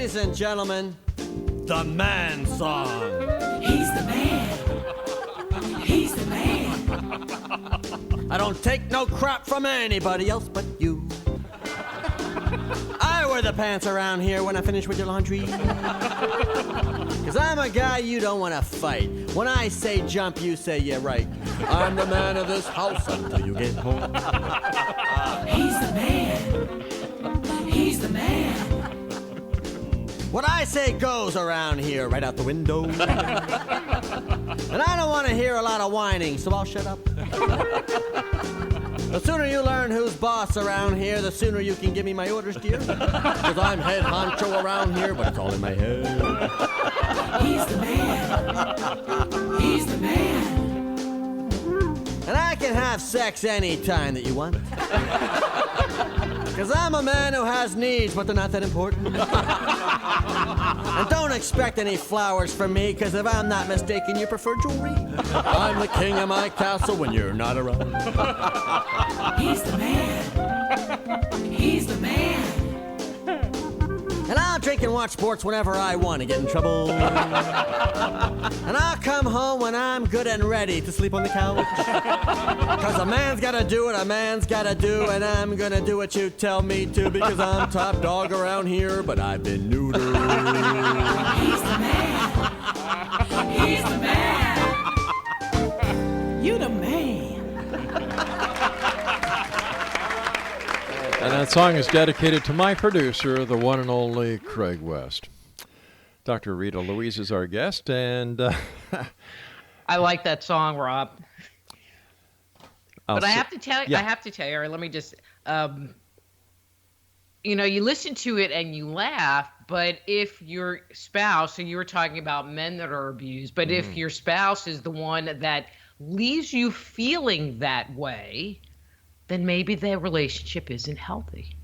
Ladies and gentlemen, the man song. He's the man. He's the man. I don't take no crap from anybody else but you. I wear the pants around here when I finish with your laundry. Cause I'm a guy you don't wanna fight. When I say jump, you say yeah right. I'm the man of this house until you get home. He's the man. He's the man. What I say goes around here right out the window. And I don't want to hear a lot of whining, so I'll shut up. The sooner you learn who's boss around here, the sooner you can give me my orders, dear. Because I'm head honcho around here, but it's all in my head. He's the man. He's the man. And I can have sex anytime that you want. Because I'm a man who has needs, but they're not that important. And don't expect any flowers from me, because if I'm not mistaken, you prefer jewelry. I'm the king of my castle when you're not around. He's the man. He's the man. And I'll drink and watch sports whenever I want to get in trouble. And I'll come home when I'm good and ready to sleep on the couch. Because a man's got to do what a man's got to do, and I'm going to do what you tell me to, because I'm top dog around here, but I've been neutered. He's the man. He's the man. You the man. And that song is dedicated to my producer, the one and only Craig West. Dr. Rita Louise is our guest, and I like that song, Rob. But I have to tell you, or let me just, you listen to it and you laugh, but if your spouse, and you were talking about men that are abused, but if your spouse is the one that leaves you feeling that way, then maybe their relationship isn't healthy.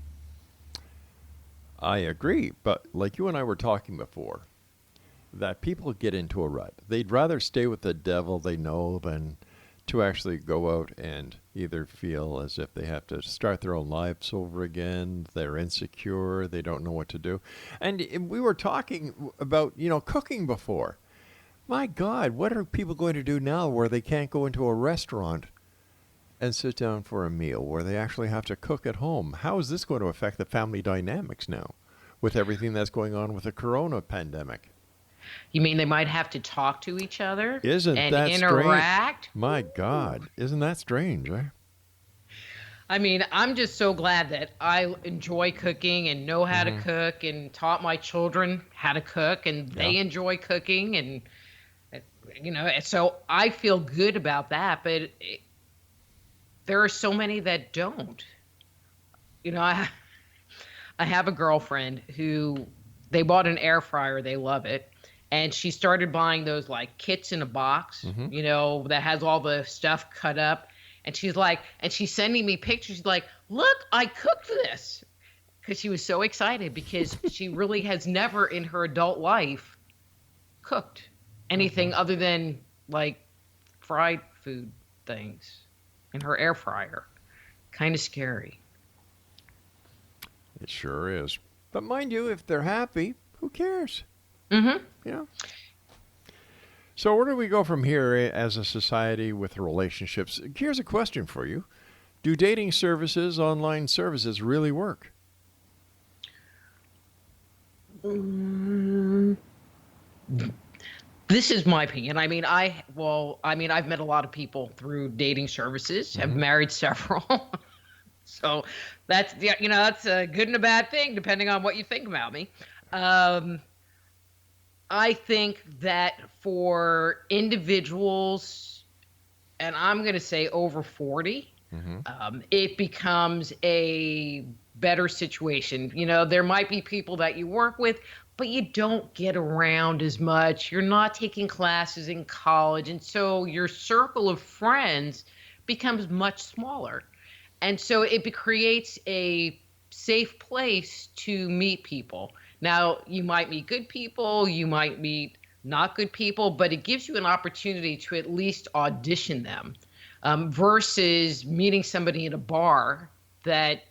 I agree, but like you and I were talking before, that people get into a rut. They'd rather stay with the devil they know than to actually go out and either feel as if they have to start their own lives over again, they're insecure, they don't know what to do. And we were talking about, cooking before. My God, what are people going to do now where they can't go into a restaurant and sit down for a meal, where they actually have to cook at home? How is this going to affect the family dynamics now with everything that's going on with the corona pandemic? You mean they might have to talk to each other and interact? Strange? My God, isn't that strange, eh? I mean, I'm just so glad that I enjoy cooking and know how to cook, and taught my children how to cook, and they enjoy cooking, and so I feel good about that. But there are so many that don't. I have a girlfriend who, they bought an air fryer, they love it. And she started buying those like kits in a box, that has all the stuff cut up. And she's like, and she's sending me pictures. She's like, look, I cooked this. Because she was so excited, because she really has never in her adult life cooked anything other than like fried food things in her air fryer. Kind of scary. It sure is. But mind you, if they're happy, who cares? So where do we go from here as a society with relationships? Here's a question for you. Do dating services, online services, really work? This is my opinion. I mean, I've met a lot of people through dating services. I've married several. So that's a good and a bad thing, depending on what you think about me. I think that for individuals, and I'm going to say over 40, it becomes a better situation. There might be people that you work with, but you don't get around as much. You're not taking classes in college. And so your circle of friends becomes much smaller. And so it creates a safe place to meet people. Now, you might meet good people, you might meet not good people, but it gives you an opportunity to at least audition them, versus meeting somebody in a bar that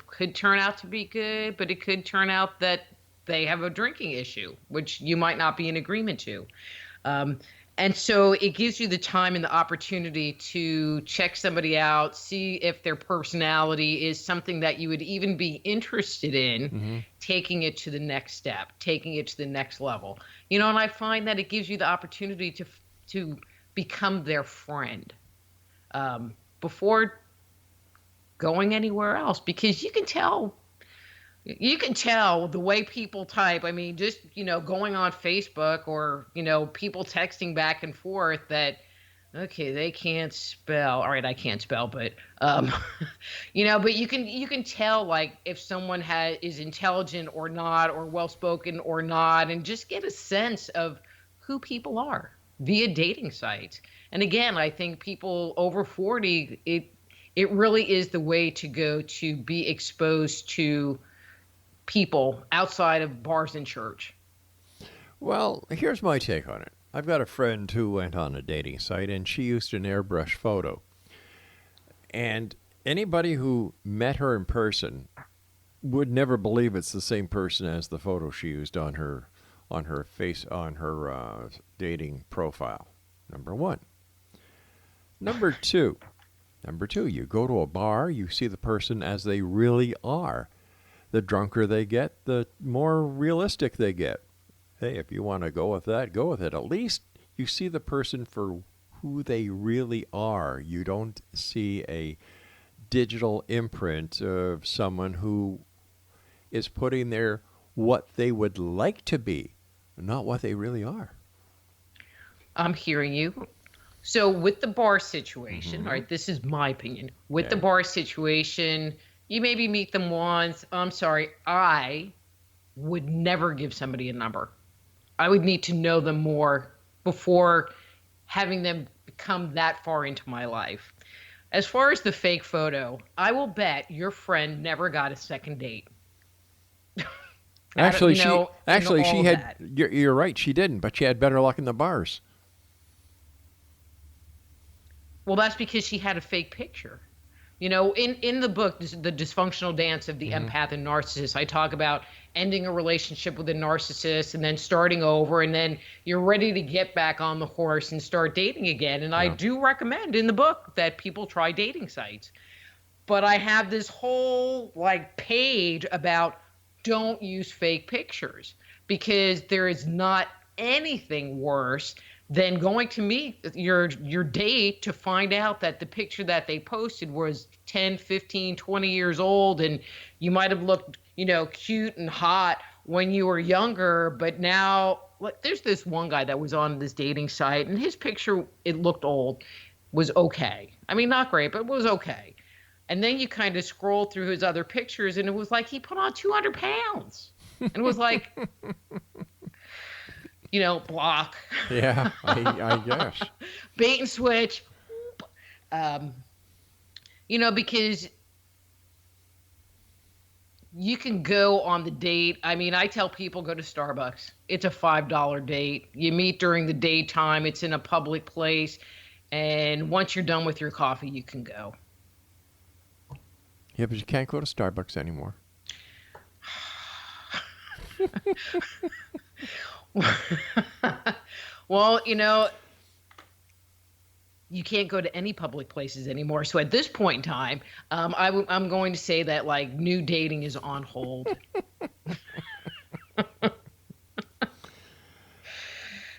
could turn out to be good, but it could turn out that they have a drinking issue, which you might not be in agreement to. And so it gives you the time and the opportunity to check somebody out, see if their personality is something that you would even be interested in, taking it to the next step, taking it to the next level. And I find that it gives you the opportunity to become their friend before going anywhere else, because you can tell the way people type. I mean, just, going on Facebook or, people texting back and forth that, okay, they can't spell. All right, I can't spell, but, but you can tell, like, if someone is intelligent or not, or well-spoken or not, and just get a sense of who people are via dating sites. And again, I think people over 40, it really is the way to go to be exposed to people outside of bars and church. Well, here's my take on it. I've got a friend who went on a dating site, and she used an airbrush photo. And anybody who met her in person would never believe it's the same person as the photo she used on her dating profile. Number one. Number two, you go to a bar, you see the person as they really are. The drunker they get, the more realistic they get. Hey, if you want to go with that, go with it. At least you see the person for who they really are. You don't see a digital imprint of someone who is putting there what they would like to be, not what they really are. I'm hearing you. So with the bar situation, all right, this is my opinion. With the bar situation, you maybe meet them once. I'm sorry, I would never give somebody a number. I would need to know them more before having them come that far into my life. As far as the fake photo, I will bet your friend never got a second date. Actually, she had. You're right, she didn't, but she had better luck in the bars. Well, that's because she had a fake picture. In the book, The Dysfunctional Dance of the Empath and Narcissist, I talk about ending a relationship with a narcissist and then starting over, and then you're ready to get back on the horse and start dating again. And I do recommend in the book that people try dating sites. But I have this whole page about don't use fake pictures, because there is not anything worse than going to meet your date to find out that the picture that they posted was 10, 15, 20 years old, and you might have looked, cute and hot when you were younger, but now there's this one guy that was on this dating site, and his picture, it looked old, was okay. I mean, not great, but it was okay. And then you kind of scroll through his other pictures, and it was like he put on 200 pounds. And it was like... block. Yeah, I guess. Bait and switch. Because you can go on the date. I mean, I tell people go to Starbucks. It's a $5 date. You meet during the daytime. It's in a public place. And once you're done with your coffee, you can go. Yeah, but you can't go to Starbucks anymore. Well, you can't go to any public places anymore. So at this point in time, I'm going to say that new dating is on hold.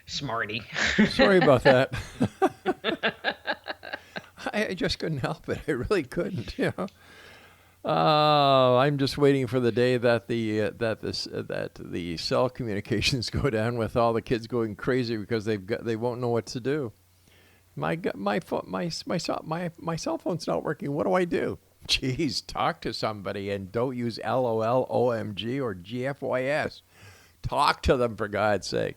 Smarty. Sorry about that. I just couldn't help it. I really couldn't. I'm just waiting for the day that the cell communications go down with all the kids going crazy because they won't know what to do. My cell phone's not working. What do I do? Jeez, talk to somebody and don't use LOL, OMG, or GFYS. Talk to them, for God's sake.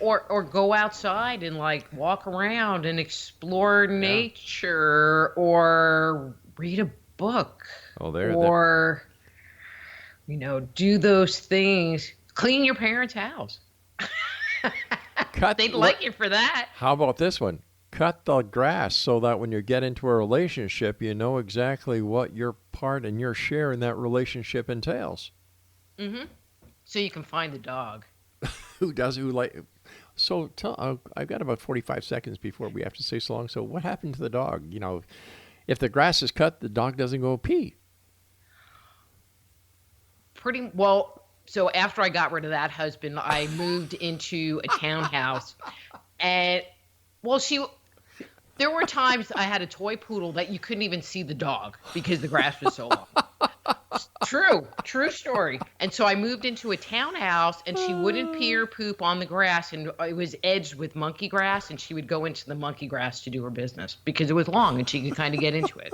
Or go outside and walk around and explore nature, or read a book. Or do those things. Clean your parents' house. They'd like you for that. How about this one? cut the grass so that when you get into a relationship, you know exactly what your part and your share in that relationship entails. Mm-hmm. So you can find the dog. So I've got about 45 seconds before we have to say so long. So what happened to the dog? If the grass is cut, the dog doesn't go pee. Pretty well. So after I got rid of that husband, I moved into a townhouse, and there were times I had a toy poodle that you couldn't even see the dog because the grass was so long. True story. And so I moved into a townhouse, and she wouldn't pee or poop on the grass, and it was edged with monkey grass, and she would go into the monkey grass to do her business because it was long and she could kind of get into it.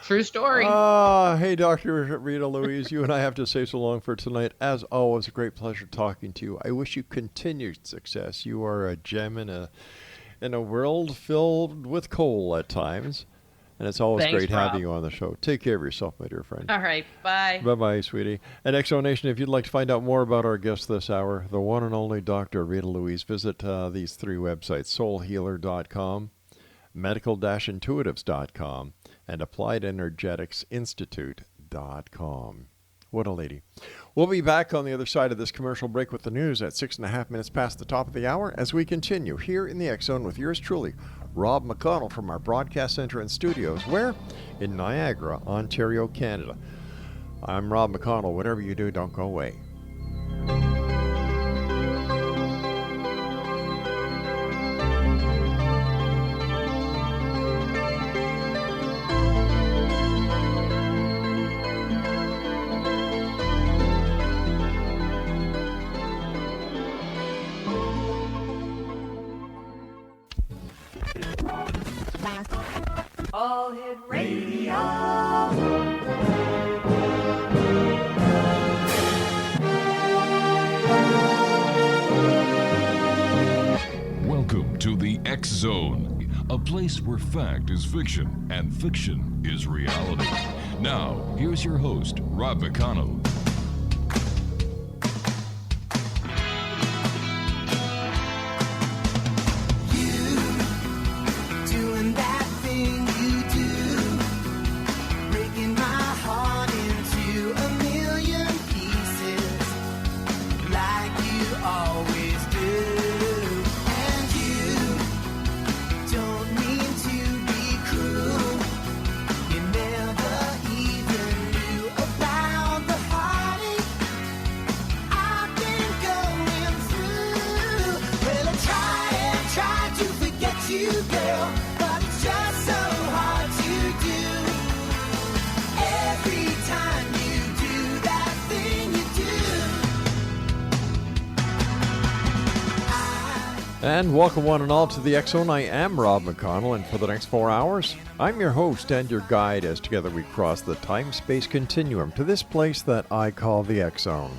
True story. Hey, Dr. Rita Louise, you and I have to say so long for tonight. As always, a great pleasure talking to you. I wish you continued success. You are a gem in a world filled with coal at times. And it's always Thanks, great Rob. having you on the show. Take care of yourself, my dear friend. All right. Bye. Bye-bye, sweetie. And Exonation, if you'd like to find out more about our guest this hour, the one and only Dr. Rita Louise, visit these three websites, soulhealer.com, medical-intuitives.com, and appliedenergeticsinstitute.com. What a lady. We'll be back on the other side of this commercial break with the news at 6.5 minutes past the top of the hour as we continue here in the X Zone with yours truly, Rob McConnell, from our broadcast center and studios. Where? In Niagara, Ontario, Canada. I'm Rob McConnell. Whatever you do, don't go away. All Hit Radio. Welcome to the X Zone, a place where fact is fiction and fiction is reality. Now, here's your host, Rob McConnell. Doing that thing you do, breaking my heart into a million pieces, like you always do. And you don't mean to be cruel. You never even knew about the heartache I've been going through. Well, I try to forget you, girl, but it's just so hard to do. Every time you do that thing you do, And welcome one and all to the X Zone. I am Rob McConnell, and for the next 4 hours, I'm your host and your guide as together we cross the time-space continuum to this place that I call the X Zone.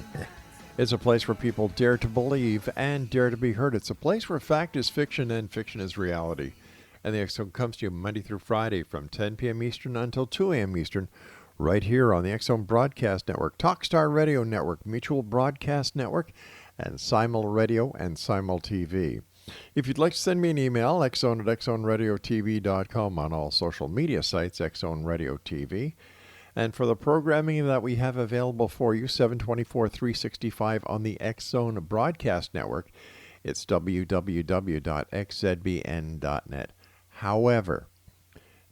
It's a place where people dare to believe and dare to be heard. It's a place where fact is fiction and fiction is reality. And the X Zone comes to you Monday through Friday from 10 p.m. Eastern until 2 a.m. Eastern, right here on the X Zone Broadcast Network, Talkstar Radio Network, Mutual Broadcast Network, and Simul Radio and Simul TV. If you'd like to send me an email, xzone@xzoneradiotv.com, on all social media sites, Xzone Radio TV. And for the programming that we have available for you, 7/24/365 on the X Zone Broadcast Network, it's www.xzbn.net. However,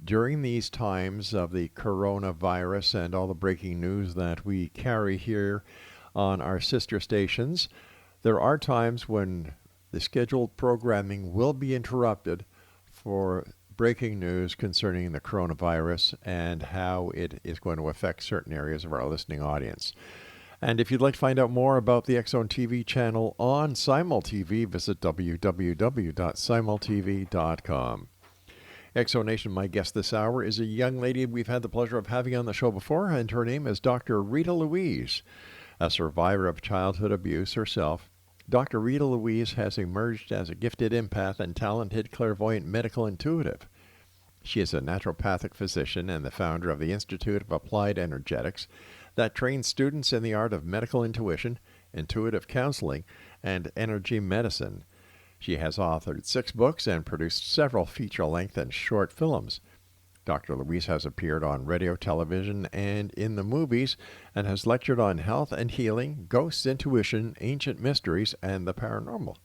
during these times of the coronavirus and all the breaking news that we carry here on our sister stations, there are times when the scheduled programming will be interrupted for breaking news concerning the coronavirus and how it is going to affect certain areas of our listening audience. And if you'd like to find out more about the X Zone TV channel on Simul TV, visit www.simultv.com. X Zone Nation, my guest this hour is a young lady we've had the pleasure of having on the show before, and her name is Dr. Rita Louise, a survivor of childhood abuse herself. Dr. Rita Louise has emerged as a gifted empath and talented clairvoyant medical intuitive. She is a naturopathic physician and the founder of the Institute of Applied Energetics that trains students in the art of medical intuition, intuitive counseling, and energy medicine. She has authored 6 books and produced several feature-length and short films. Dr. Louise has appeared on radio, television, and in the movies, and has lectured on health and healing, ghosts, intuition, ancient mysteries, and the paranormal.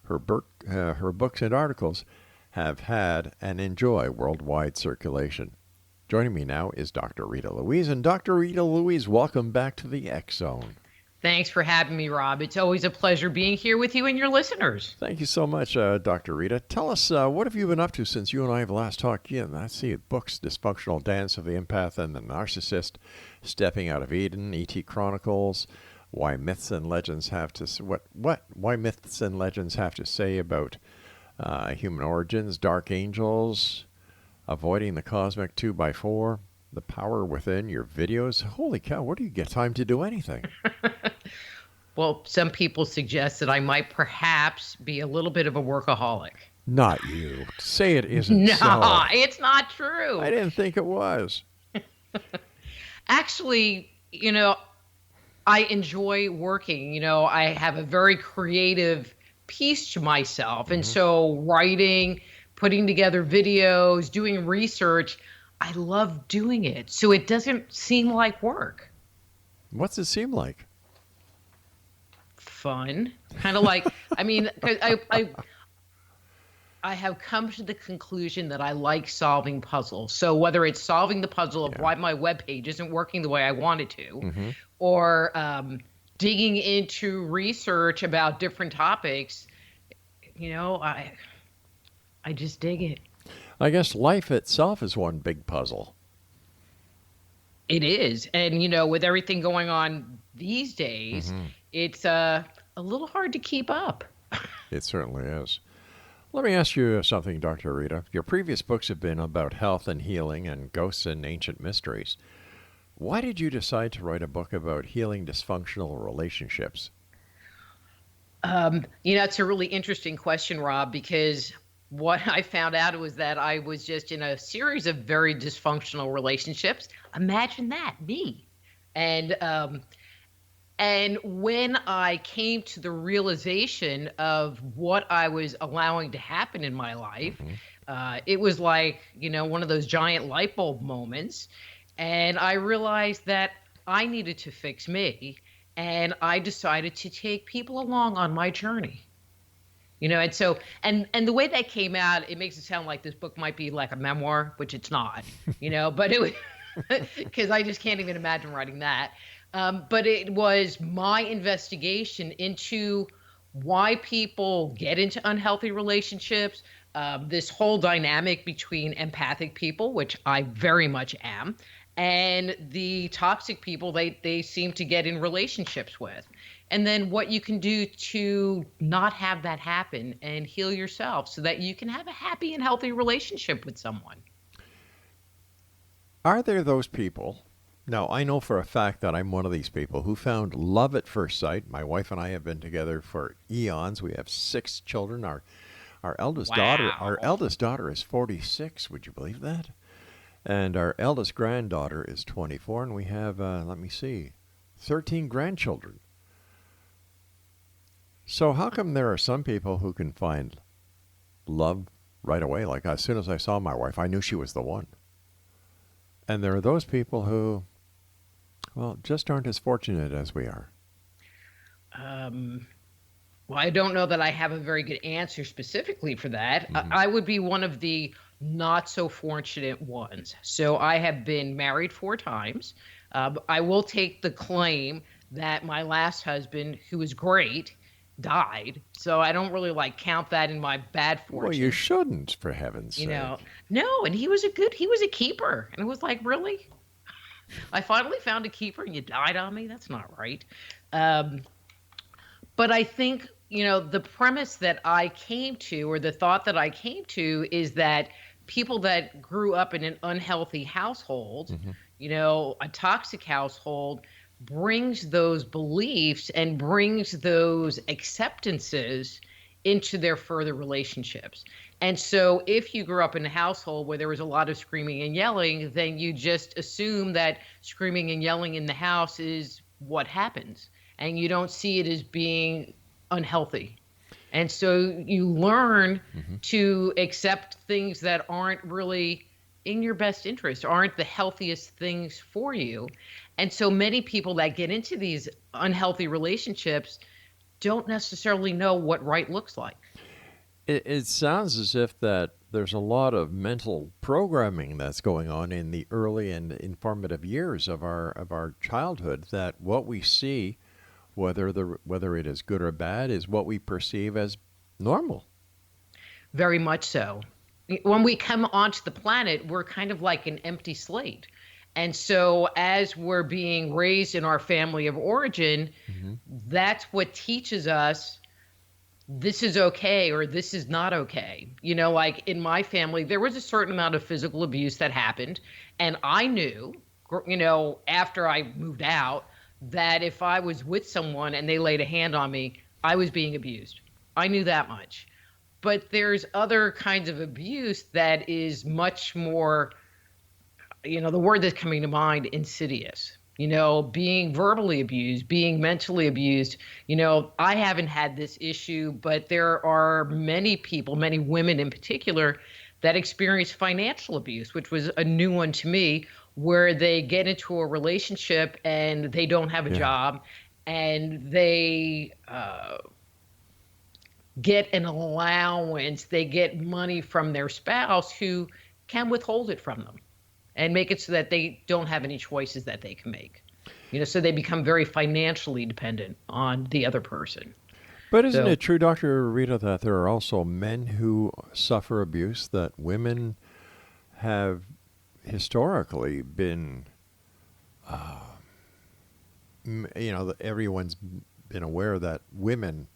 Her books and articles have had and enjoy worldwide circulation. Joining me now is Dr. Rita Louise. And Dr. Rita Louise, welcome back to the X Zone. Thanks for having me, Rob. It's always a pleasure being here with you and your listeners. Thank you so much, Dr. Rita. Tell us, what have you been up to since you and I have last talked? Yeah, I see it. Books, Dysfunctional Dance of the Empath and the Narcissist, Stepping Out of Eden, E.T. Chronicles, Why Myths and Legends Have to Why Myths and Legends Have to Say About Human Origins, Dark Angels, Avoiding the Cosmic 2x4, The Power Within, your videos. Holy cow, where do you get time to do anything? Well, some people suggest that I might perhaps be a little bit of a workaholic. Not you. Say it isn't No, so. it's not true. I didn't think it was. Actually, I enjoy working. I have a very creative piece to myself. And so writing, putting together videos, doing research, I love doing it. So it doesn't seem like work. What's it seem like? Fun. Kind of like, 'cause I have come to the conclusion that I like solving puzzles. So whether it's solving the puzzle of why my webpage isn't working the way I want it to, or digging into research about different topics, I just dig it. I guess life itself is one big puzzle. It is. And, with everything going on these days, it's a little hard to keep up. It certainly is. Let me ask you something, Dr. Rita. Your previous books have been about health and healing and ghosts and ancient mysteries. Why did you decide to write a book about healing dysfunctional relationships? It's a really interesting question, Rob, because what I found out was that I was just in a series of very dysfunctional relationships. Imagine that, me. And when I came to the realization of what I was allowing to happen in my life, it was like, one of those giant light bulb moments. And I realized that I needed to fix me. And I decided to take people along on my journey. And so, and the way that came out, it makes it sound like this book might be like a memoir, which it's not, but it was, because I just can't even imagine writing that. But it was my investigation into why people get into unhealthy relationships, this whole dynamic between empathic people, which I very much am, and the toxic people they seem to get in relationships with. And then what you can do to not have that happen and heal yourself so that you can have a happy and healthy relationship with someone. Are there those people? Now, I know for a fact that I'm one of these people who found love at first sight. My wife and I have been together for eons. We have 6 children. Our eldest daughter is 46. Would you believe that? And our eldest granddaughter is 24, and we have 13 grandchildren. So how come there are some people who can find love right away? Like as soon as I saw my wife, I knew she was the one. And there are those people who, just aren't as fortunate as we are. Well, I don't know that I have a very good answer specifically for that. I would be one of the not so fortunate ones. So I have been married 4 times. I will take the claim that my last husband, who was great, died. So I don't really count that in my bad fortune. Well, you shouldn't, for heaven's sake. No, and he was a keeper. And it was like, really? I finally found a keeper and you died on me? That's not right. But I think, the premise that I came to, or the thought that I came to, is that people that grew up in an unhealthy household, a toxic household, brings those beliefs and brings those acceptances into their further relationships. And so if you grew up in a household where there was a lot of screaming and yelling, then you just assume that screaming and yelling in the house is what happens. And you don't see it as being unhealthy. And so you learn to accept things that aren't really in your best interest, aren't the healthiest things for you. And so many people that get into these unhealthy relationships don't necessarily know what right looks like. It sounds as if that there's a lot of mental programming that's going on in the early and informative years of our childhood, that what we see, whether it is good or bad, is what we perceive as normal. Very much so. When we come onto the planet, we're kind of like an empty slate. And so as we're being raised in our family of origin, that's what teaches us this is okay or this is not okay. You know, like in my family, there was a certain amount of physical abuse that happened. And I knew, you know, after I moved out, that if I was with someone and they laid a hand on me, I was being abused. I knew that much. But there's other kinds of abuse that is much more, you know, the word that's coming to mind, insidious. You know, being verbally abused, being mentally abused. You know, I haven't had this issue, but there are many people, many women in particular, that experience financial abuse, which was a new one to me, where they get into a relationship and they don't have a job and they get an allowance, they get money from their spouse who can withhold it from them and make it so that they don't have any choices that they can make. You know, so they become very financially dependent on the other person. But isn't it true, Dr. Rita, that there are also men who suffer abuse, that women have historically been, you know, everyone's been aware that women,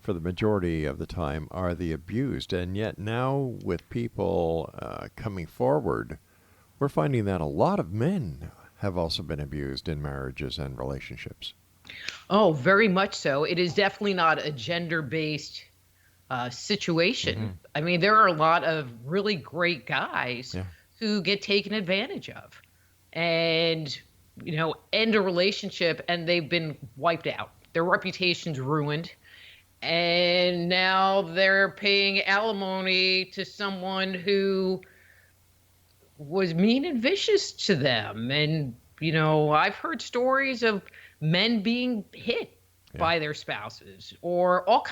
for the majority of the time, are the abused. And yet now with people coming forward, we're finding that a lot of men have also been abused in marriages and relationships. Oh, very much so. It is definitely not a gender-based situation. I mean, there are a lot of really great guys who get taken advantage of and, you know, end a relationship and they've been wiped out. Their reputation's ruined. And now they're paying alimony to someone who was mean and vicious to them. And, you know, I've heard stories of men being hit by their spouses or all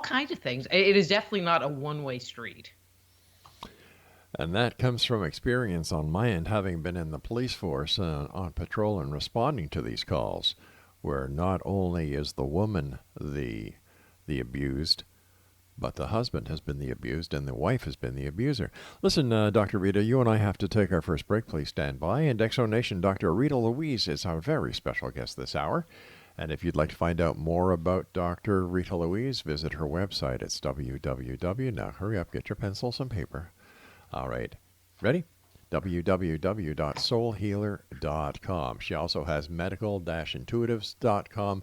kinds of things. It is definitely not a one-way street. And that comes from experience on my end, having been in the police force on patrol and responding to these calls, where not only is the woman the abused, but the husband has been the abused and the wife has been the abuser. Listen, Dr. Rita, you and I have to take our first break. Please stand by. And Exonation, Dr. Rita Louise is our very special guest this hour. And if you'd like to find out more about Dr. Rita Louise, visit her website. It's www. Now hurry up, get your pencils and paper. All right. Ready? www.soulhealer.com. She also has medical-intuitives.com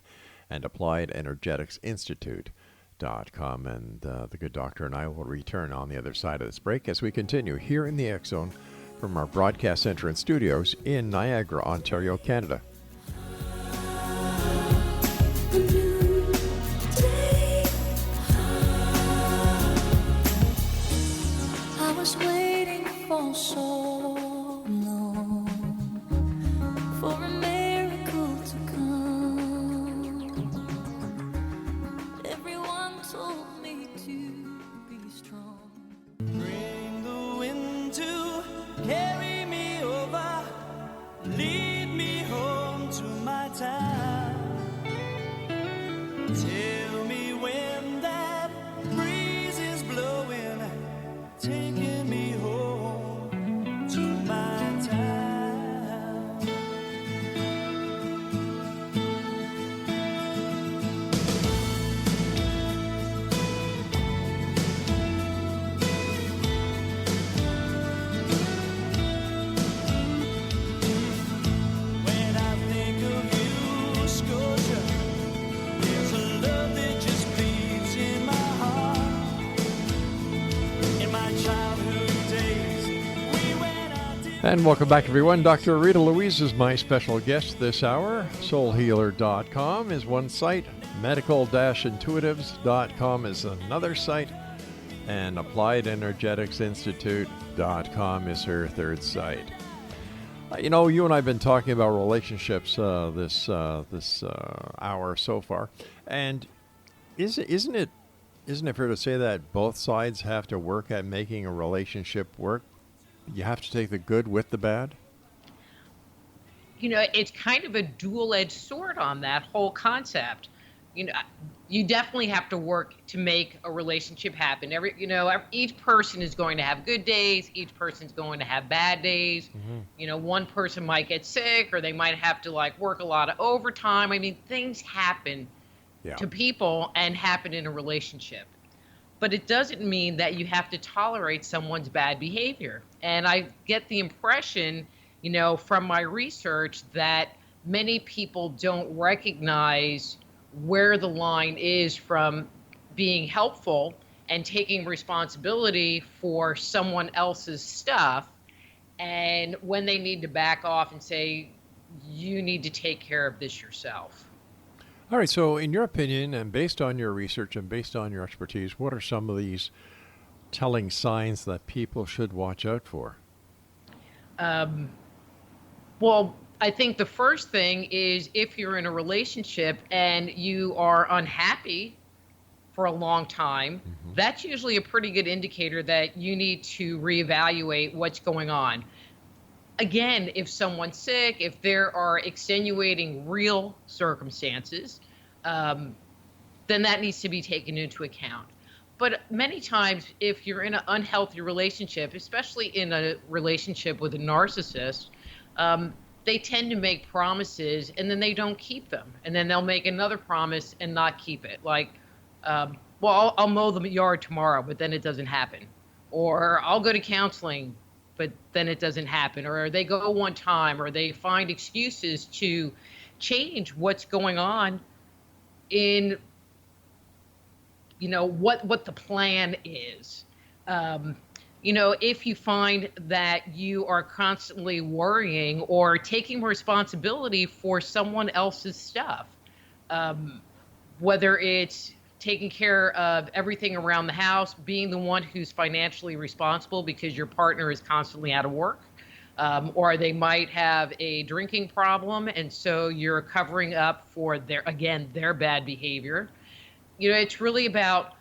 and appliedenergeticsinstitute.com. And the good doctor and I will return on the other side of this break as we continue here in the X Zone from our broadcast center and studios in Niagara, Ontario, Canada. I was waiting for so long for a miracle to come. Everyone told me to be strong. Bring the wind to carry me over, lead me home to my town. Tell me when that breeze is blowing, taking me home to my town. When I think of you, Scotia, there's a love that just beats in my heart. In my childhood days, we went out to And welcome back, everyone. Dr. Rita Louise is my special guest this hour. Soulhealer.com is one site. Medical-intuitives.com is another site, and AppliedEnergeticsInstitute.com is her third site. You know, you and I have been talking about relationships this hour so far, and isn't it fair to say that both sides have to work at making a relationship work? You have to take the good with the bad? You know, it's kind of a dual-edged sword on that whole concept. You know, you definitely have to work to make a relationship happen. Each person is going to have good days. Each person's going to have bad days. Mm-hmm. You know, one person might get sick, or they might have to work a lot of overtime. I mean, things happen to people and happen in a relationship. But it doesn't mean that you have to tolerate someone's bad behavior. And I get the impression, you know, from my research that many people don't recognize where the line is from being helpful and taking responsibility for someone else's stuff, and when they need to back off and say, you need to take care of this yourself. All right, so in your opinion, and based on your research and based on your expertise, what are some of these telling signs that people should watch out for? Well, I think the first thing is if you're in a relationship and you are unhappy for a long time, that's usually a pretty good indicator that you need to reevaluate what's going on. Again, if someone's sick, if there are extenuating real circumstances, then that needs to be taken into account. But many times, if you're in an unhealthy relationship, especially in a relationship with a narcissist, they tend to make promises and then they don't keep them. And then they'll make another promise and not keep it. I'll mow the yard tomorrow, but then it doesn't happen. Or I'll go to counseling, but then it doesn't happen. Or they go one time, or they find excuses to change what's going on in, you know, what the plan is. You know, if you find that you are constantly worrying or taking responsibility for someone else's stuff, whether it's taking care of everything around the house, being the one who's financially responsible because your partner is constantly out of work, or they might have a drinking problem, and so you're covering up for their bad behavior. You know, it's really about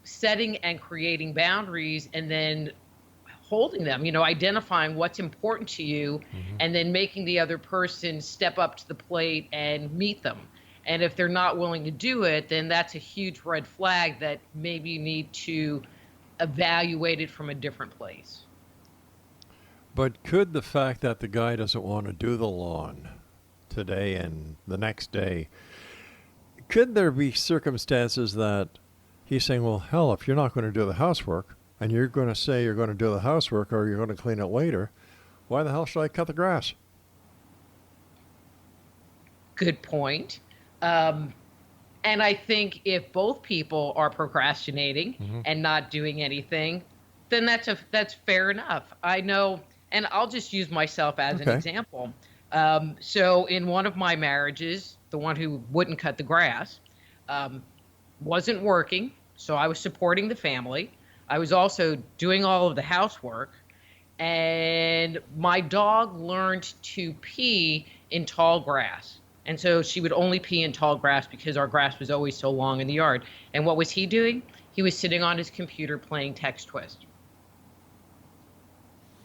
setting and creating boundaries and then holding them, you know, identifying what's important to you, and then making the other person step up to the plate and meet them. And if they're not willing to do it, then that's a huge red flag that maybe you need to evaluate it from a different place. But could the fact that the guy doesn't want to do the lawn today and the next day, could there be circumstances that he's saying, well, hell, if you're not going to do the housework and you're going to say you're going to do the housework or you're going to clean it later, why the hell should I cut the grass? Good point. And I think if both people are procrastinating and not doing anything, then that's fair enough. I know, and I'll just use myself as an example. So in one of my marriages, the one who wouldn't cut the grass, wasn't working, so I was supporting the family. I was also doing all of the housework, and my dog learned to pee in tall grass. And so she would only pee in tall grass because our grass was always so long in the yard. And what was he doing? He was sitting on his computer playing text twist.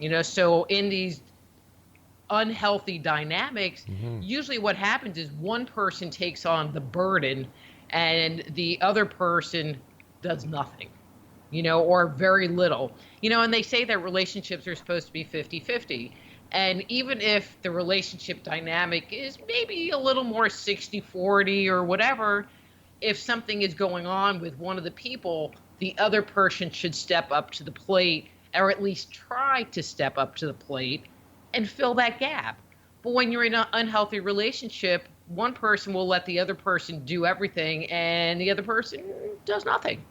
You know, so in these unhealthy dynamics, usually what happens is one person takes on the burden and the other person does nothing, you know, or very little. You know, and they say that relationships are supposed to be 50-50. And even if the relationship dynamic is maybe a little more 60-40 or whatever, if something is going on with one of the people, the other person should step up to the plate, or at least try to step up to the plate and fill that gap. But when you're in an unhealthy relationship, one person will let the other person do everything and the other person does nothing.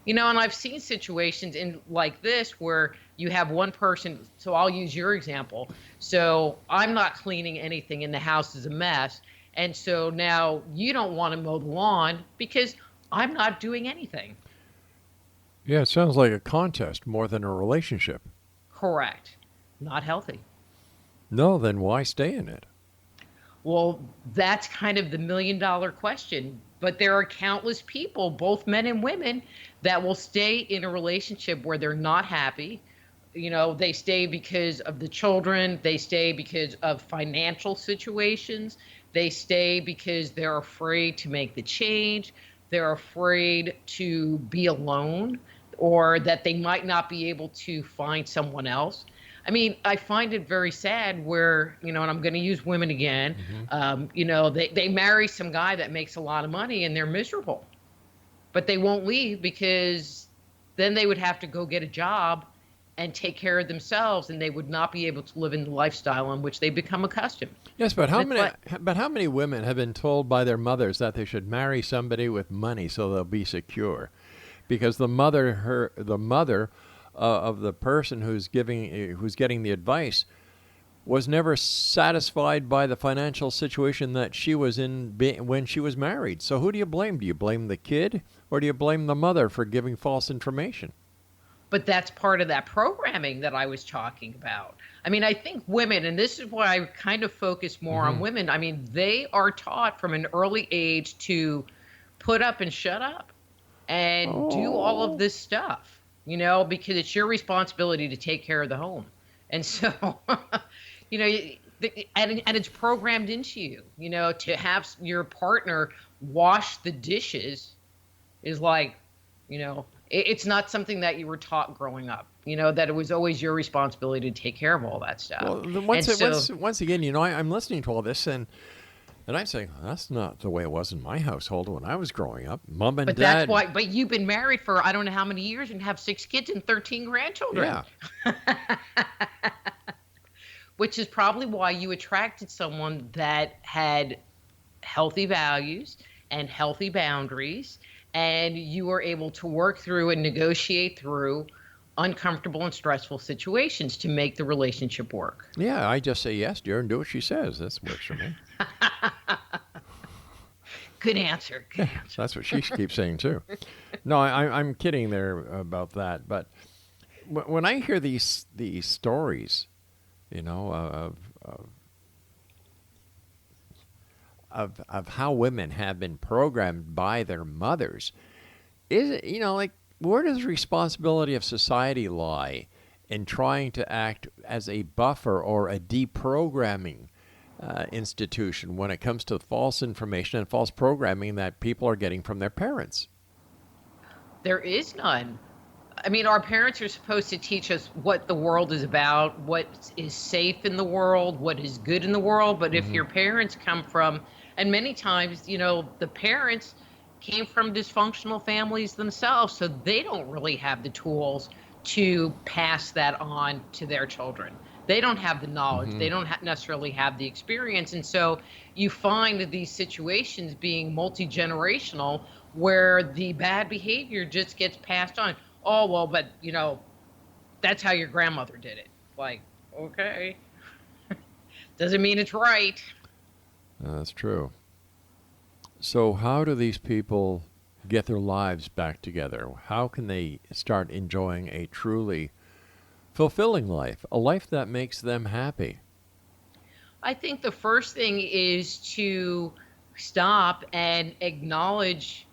You know, and I've seen situations in like this where you have one person, so I'll use your example. So I'm not cleaning anything and the house is a mess, And so now you don't want to mow the lawn because I'm not doing anything. Yeah, it sounds like a contest more than a relationship. Correct. Not healthy. No, then why stay in it? Well, that's kind of the $1,000,000 question. But there are countless people, both men and women, that will stay in a relationship where they're not happy. They stay because of the children. They stay because of financial situations. They stay because they're afraid to make the change. They're afraid to be alone, or that they might not be able to find someone else. I mean, I find it very sad where, and I'm going to use women again, they marry some guy that makes a lot of money and they're miserable, but they won't leave because then they would have to go get a job and take care of themselves, and they would not be able to live in the lifestyle in which they become accustomed. Yes, but how many women have been told by their mothers that they should marry somebody with money so they'll be secure? Because the mother of the person who's getting the advice was never satisfied by the financial situation that she was in when she was married. So who do you blame? Do you blame the kid, or do you blame the mother for giving false information? But that's part of that programming that I was talking about. I mean, I think women, and this is why I kind of focus more on women, I mean, they are taught from an early age to put up and shut up and do all of this stuff, because it's your responsibility to take care of the home. And so, and it's programmed into you, to have your partner wash the dishes is like, it's not something that you were taught growing up, that it was always your responsibility to take care of all that stuff. Well, once again, I'm listening to all this and I'm saying, that's not the way it was in my household when I was growing up. Mom and Dad. That's why. But you've been married for I don't know how many years and have 6 kids and 13 grandchildren. Yeah. Which is probably why you attracted someone that had healthy values and healthy boundaries, and you were able to work through and negotiate through uncomfortable and stressful situations to make the relationship work. Yeah, I just say yes, dear, and do what she says. That works for me. Good answer. Good answer. That's what she keeps saying, too. No, I'm kidding there about that. But when I hear these stories, of how women have been programmed by their mothers, is it, like, where does the responsibility of society lie in trying to act as a buffer or a deprogramming institution when it comes to false information and false programming that people are getting from their parents? There is none. I mean, our parents are supposed to teach us what the world is about, what is safe in the world, what is good in the world. But if your parents come from, and many times, the parents came from dysfunctional families themselves, so they don't really have the tools to pass that on to their children. They don't have the knowledge. They don't necessarily have the experience. And so you find these situations being multi-generational where the bad behavior just gets passed on. Oh, well, but, that's how your grandmother did it. Like, okay. Doesn't mean it's right. That's true. So how do these people get their lives back together? How can they start enjoying a truly fulfilling life, a life that makes them happy? I think the first thing is to stop and acknowledge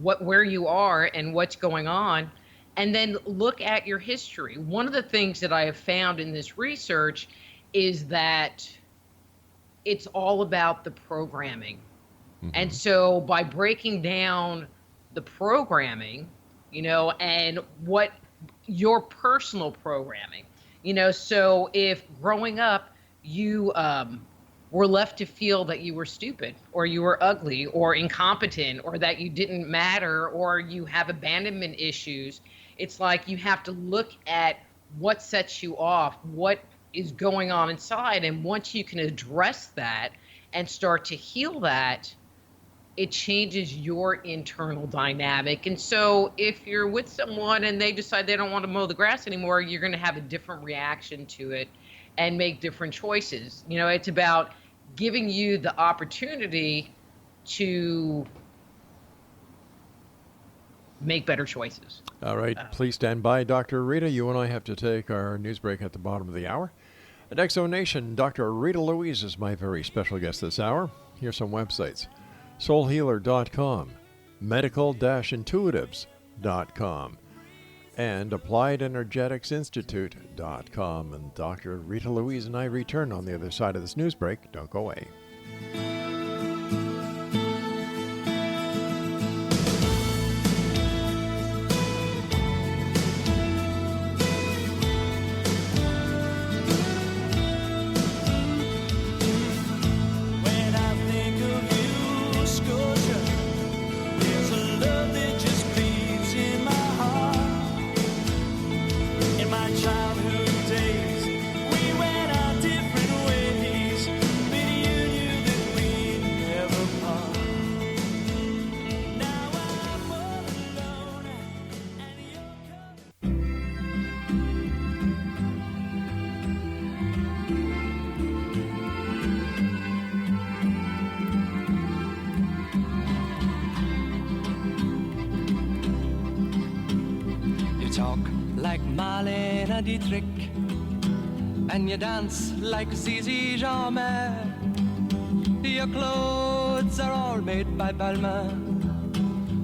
where you are and what's going on, and then look at your history. One of the things that I have found in this research is that it's all about the programming. And so by breaking down the programming, and what your personal programming, so if growing up you were left to feel that you were stupid or you were ugly or incompetent or that you didn't matter or you have abandonment issues, it's like you have to look at what sets you off, what is going on inside. And once you can address that and start to heal that, it changes your internal dynamic. And so if you're with someone and they decide they don't want to mow the grass anymore, you're going to have a different reaction to it and make different choices. It's about giving you the opportunity to make better choices. All right, please stand by, Dr. Rita. You and I have to take our news break at the bottom of the hour. At Exo Nation, Dr. Rita Louise is my very special guest this hour. Here's some websites: soulhealer.com, medical-intuitives.com, and appliedenergeticsinstitute.com. And Dr. Rita Louise and I return on the other side of this news break. Don't go away. When I think of you, Scotia, there's a love that just beats in my heart. In my childhood days, we went our different ways, but you knew that we'd never part. Now I'm all alone, and you're coming. You talk like Marlene Dietrich, and you dance like Zizi Jeanmaire. Your clothes are all made by Balmain,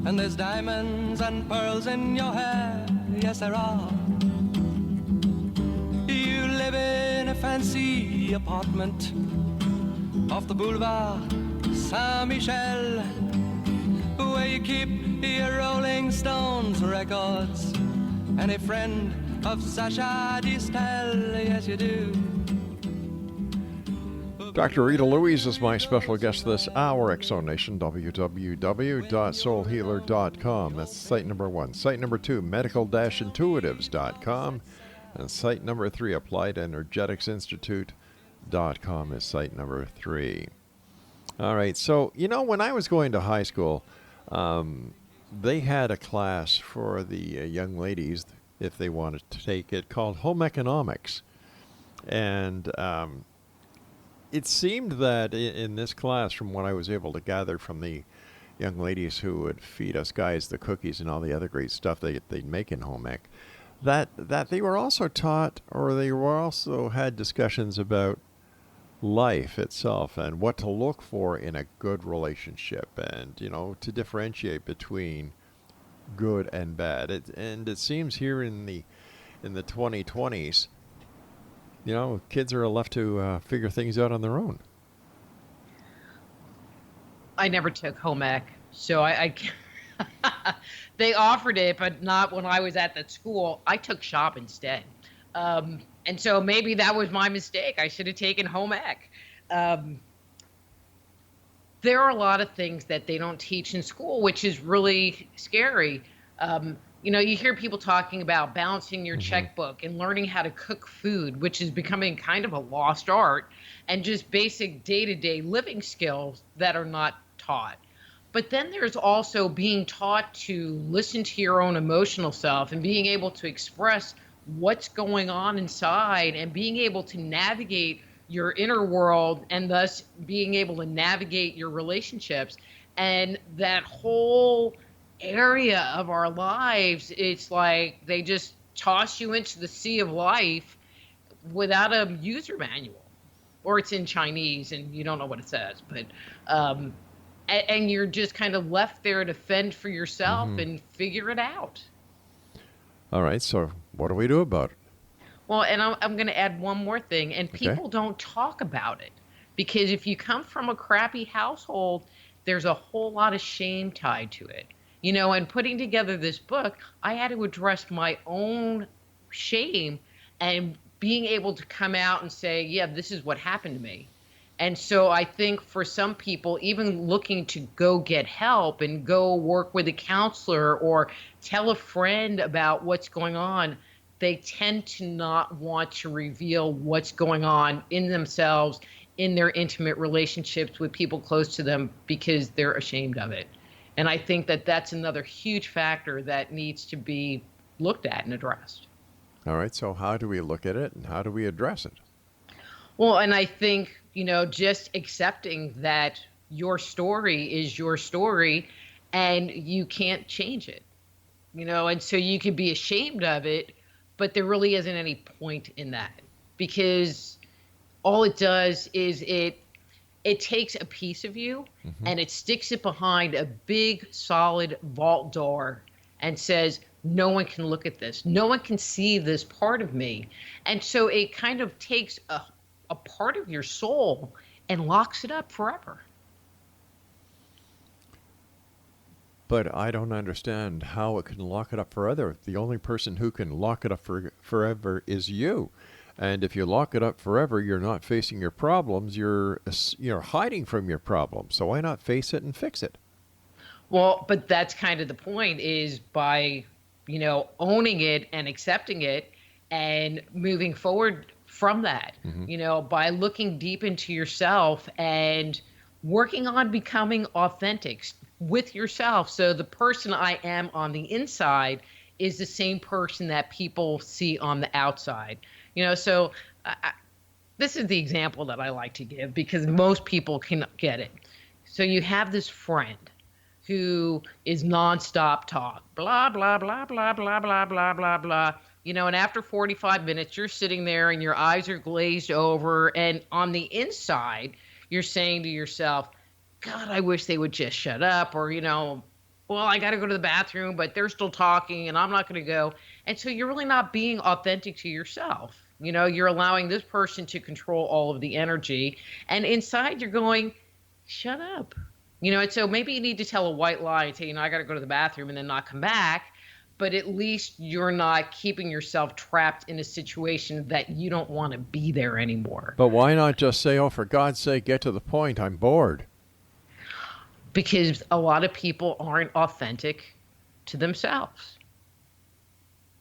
and there's diamonds and pearls in your hair. Yes, there are. You live in a fancy apartment off the boulevard Saint-Michel, where you keep your Rolling Stones records and a friend of Sacha Distel. Yes, you do. Dr. Rita Louise is my special guest this hour. Exo Nation, www.soulhealer.com. That's site number 1. Site number 2, medical-intuitives.com. And site number 3, appliedenergeticsinstitute.com is site number 3. All right, so, when I was going to high school, they had a class for the young ladies, if they wanted to take it, called Home Economics. And it seemed that in this class, from what I was able to gather from the young ladies who would feed us guys the cookies and all the other great stuff they'd make in home ec, that they were also taught, or they were also had discussions about life itself and what to look for in a good relationship, and to differentiate between good and bad. It seems here in the 2020s, kids are left to figure things out on their own. I never took home ec, so I they offered it, but not when I was at that school. I took shop instead. And so maybe that was my mistake. I should have taken home ec. There are a lot of things that they don't teach in school, which is really scary. You hear people talking about balancing your checkbook and learning how to cook food, which is becoming kind of a lost art, and just basic day-to-day living skills that are not taught. But then there's also being taught to listen to your own emotional self and being able to express what's going on inside and being able to navigate your inner world, and thus being able to navigate your relationships. And that whole area of our lives, it's like they just toss you into the sea of life without a user manual, or it's in Chinese and you don't know what it says, but and you're just kind of left there to fend for yourself and figure it out. All right, so what do we do about it? Well, and I'm going to add one more thing, and people don't talk about it, because if you come from a crappy household, there's a whole lot of shame tied to it. And putting together this book, I had to address my own shame and being able to come out and say, yeah, this is what happened to me. And so I think for some people, even looking to go get help and go work with a counselor or tell a friend about what's going on, they tend to not want to reveal what's going on in themselves, in their intimate relationships with people close to them, because they're ashamed of it. And I think that that's another huge factor that needs to be looked at and addressed. All right, so how do we look at it and how do we address it? Well, and I think, just accepting that your story is your story and you can't change it, and so you can be ashamed of it, but there really isn't any point in that because all it does is it takes a piece of you and it sticks it behind a big solid vault door and says, no one can look at this. No one can see this part of me. And so it kind of takes a part of your soul and locks it up forever. But I don't understand how it can lock it up forever. The only person who can lock it up forever is you. And if you lock it up forever, you're not facing your problems. You're hiding from your problems. So why not face it and fix it? Well, but that's kind of the point is by, owning it and accepting it and moving forward from that, by looking deep into yourself and working on becoming authentic with yourself. So the person I am on the inside is the same person that people see on the outside. So this is the example that I like to give because most people can get it. So you have this friend who is nonstop talk, blah, blah, blah, blah, blah, blah, blah, blah, blah. And after 45 minutes, you're sitting there and your eyes are glazed over. And on the inside, you're saying to yourself, God, I wish they would just shut up. Or, well, I got to go to the bathroom, but they're still talking and I'm not going to go. And so you're really not being authentic to yourself. You're allowing this person to control all of the energy. And inside you're going, shut up. And so maybe you need to tell a white lie and say, I got to go to the bathroom and then not come back. But at least you're not keeping yourself trapped in a situation that you don't want to be there anymore. But why not just say, oh, for God's sake, get to the point. I'm bored. Because a lot of people aren't authentic to themselves.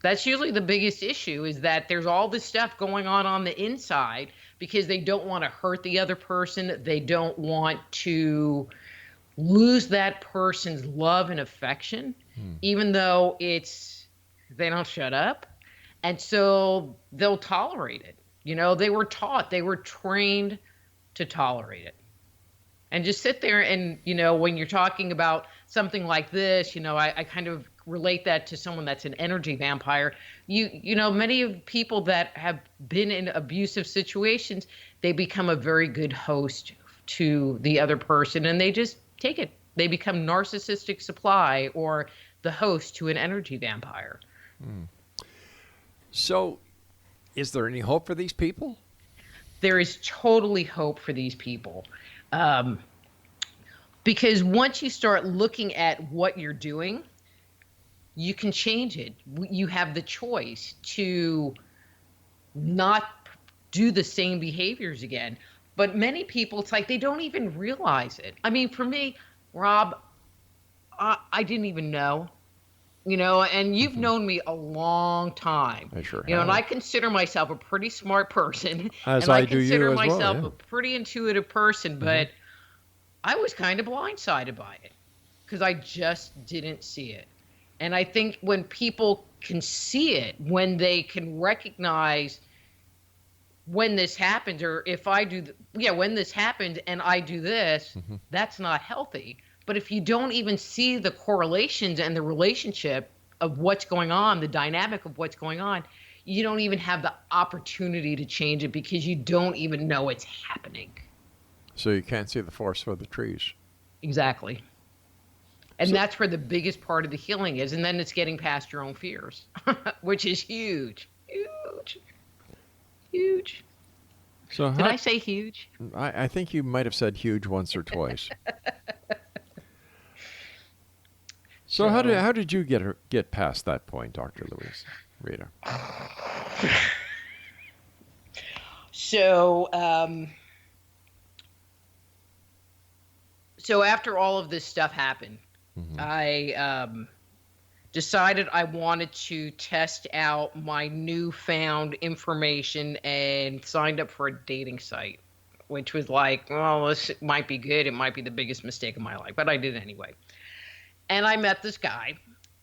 That's usually the biggest issue is that there's all this stuff going on the inside because they don't want to hurt the other person. They don't want to lose that person's love and affection, even though they don't shut up. And so they'll tolerate it. They were taught, they were trained to tolerate it. And just sit there and, when you're talking about something like this, I kind of relate that to someone that's an energy vampire. Many of people that have been in abusive situations, they become a very good host to the other person and they just take it. They become narcissistic supply or the host to an energy vampire. So is there any hope for these people? There is totally hope for these people. Because once you start looking at what you're doing, you can change it. You have the choice to not do the same behaviors again. But many people, it's like they don't even realize it. I mean, for me, Rob, I didn't even know, and you've known me a long time. I sure and have. I consider myself a pretty smart person. As and I I do you consider as well, myself yeah. a pretty intuitive person, but I was kind of blindsided by it because I just didn't see it. And I think when people can see it, when they can recognize when this happens, or if I do, when this happened and I do this, that's not healthy. But if you don't even see the correlations and the relationship of what's going on, the dynamic of what's going on, you don't even have the opportunity to change it because you don't even know it's happening. So you can't see the forest for the trees. Exactly. And that's where the biggest part of the healing is. And then it's getting past your own fears, which is huge, huge, huge. So Did I say huge? I think you might have said huge once or twice. So how did you get past that point, Dr. Louise, Rita? So after all of this stuff happened, I decided I wanted to test out my newfound information and signed up for a dating site, which was like, well, this might be good. It might be the biggest mistake of my life, but I did it anyway. And I met this guy,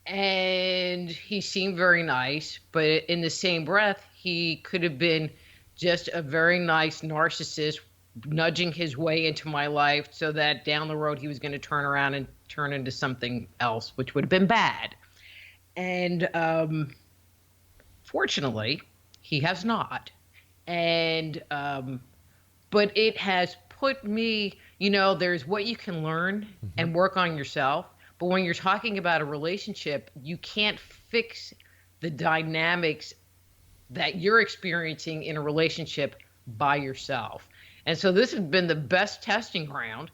and he seemed very nice, but in the same breath, he could have been just a very nice narcissist nudging his way into my life so that down the road he was going to turn around and turn into something else, which would have been bad. And fortunately, he has not. And but it has put me, there's what you can learn and work on yourself. But when you're talking about a relationship, you can't fix the dynamics that you're experiencing in a relationship by yourself. And so this has been the best testing ground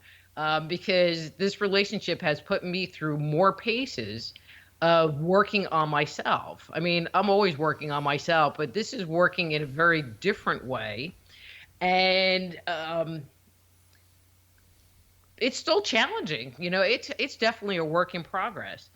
because this relationship has put me through more paces of working on myself. I mean, I'm always working on myself, but this is working in a very different way. And it's still challenging. It's definitely a work in progress.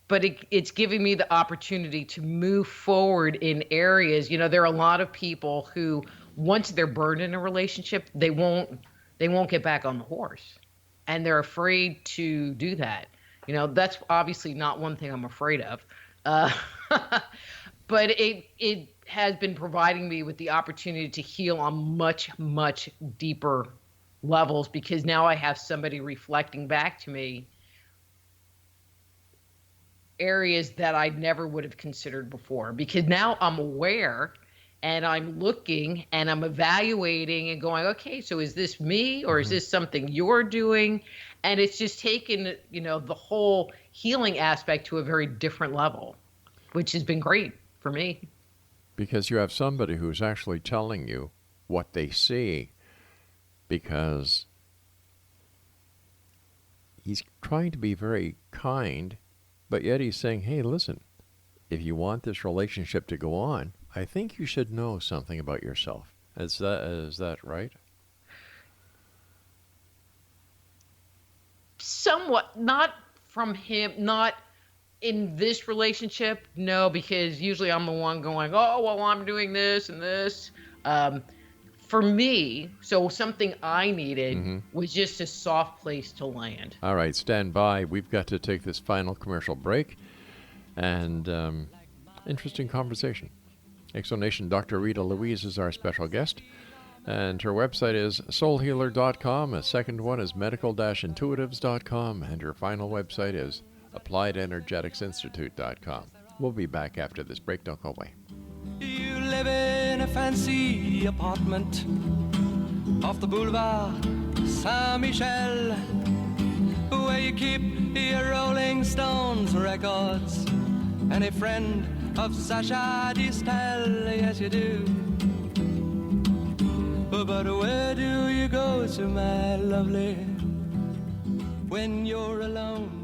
But it's giving me the opportunity to move forward in areas. There are a lot of people who, once they're burned in a relationship, they won't get back on the horse, and they're afraid to do that. That's obviously not one thing I'm afraid of, but it has been providing me with the opportunity to heal on much, much deeper levels because now I have somebody reflecting back to me areas that I never would have considered before, because now I'm aware and I'm looking and I'm evaluating and going, okay, so is this me or is this something you're doing? And it's just taken, the whole healing aspect to a very different level, which has been great for me. Because you have somebody who's actually telling you what they see, because he's trying to be very kind, but yet he's saying, hey, listen, if you want this relationship to go on, I think you should know something about yourself. Is that right? Somewhat, not from him, not in this relationship, no, because usually I'm the one going, oh, well, I'm doing this and this. For me, so something I needed was just a soft place to land. All right, stand by. We've got to take this final commercial break. And interesting conversation. Exonation Dr. Rita Louise is our special guest. And her website is soulhealer.com. A second one is medical-intuitives.com. And her final website is appliedenergeticsinstitute.com. We'll be back after this break. Don't go away. You live in a fancy apartment off the boulevard Saint-Michel, where you keep your Rolling Stones records and a friend of Sacha Distel. Yes, you do. But where do you go to, my lovely, when you're alone?